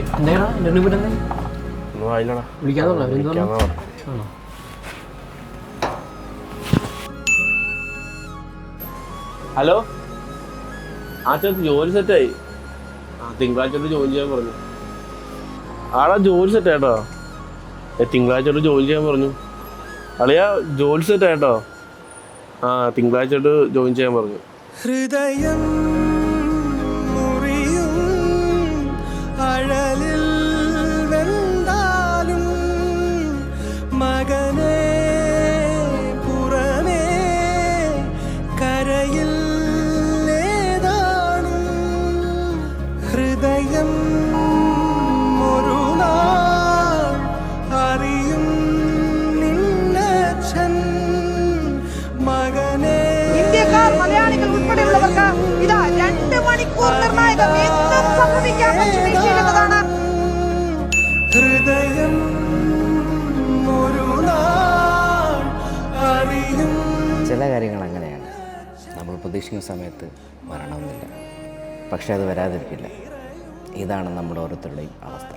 എന്താ എൻ്റെ വീട് എന്താ ഒന്നും ആയില്ലടാ. വിളിക്കാന്നുള്ള വിളിക്കാന്നാ പറഞ്ഞെ. ആണോ? ഹലോ, ആ ചേട്ടൻ ജോലി സെറ്റായി. തിങ്കളാഴ്ച തൊട്ട് ജോയിൻ ചെയ്യാൻ പറഞ്ഞു. ആടാ ജോലി സെറ്റായിട്ടോ. തിങ്കളാഴ്ച തൊട്ട് ജോയിൻ ചെയ്യാൻ പറഞ്ഞു. അളിയാ ജോലി സെറ്റായിട്ടോ. തിങ്കളാഴ്ച തൊട്ട് ജോയിൻ ചെയ്യാൻ പറഞ്ഞു. ഹൃദയം മുറിയും അഴലിൽ വെന്താലും മകനെ പുറമേ കരയിൽ ഏതാണും ഹൃദയം ഒരു നാൾ അറിയും നിന്നച്ഛൻ മകനെ. ഇന്ത്യക്കാർ മലയാളികൾ ഉൾപ്പെടെയുള്ളവർക്ക് ഇതാ 2 മണിക്കൂർ നിർണായകം. എന്തും സംഭവിക്കാൻ പറ്റുന്നതാണ്. ഹൃദയം ഒരു നാൾ അറിയും. ചില കാര്യങ്ങൾ അങ്ങനെയാണ്. നമ്മൾ പ്രതീക്ഷിക്കുന്ന സമയത്ത് വരണമെന്നില്ല, പക്ഷെ അത് വരാതിരിക്കില്ല. ഇതാണ് നമ്മുടെ ഓരോരുത്തരുടെയും അവസ്ഥ.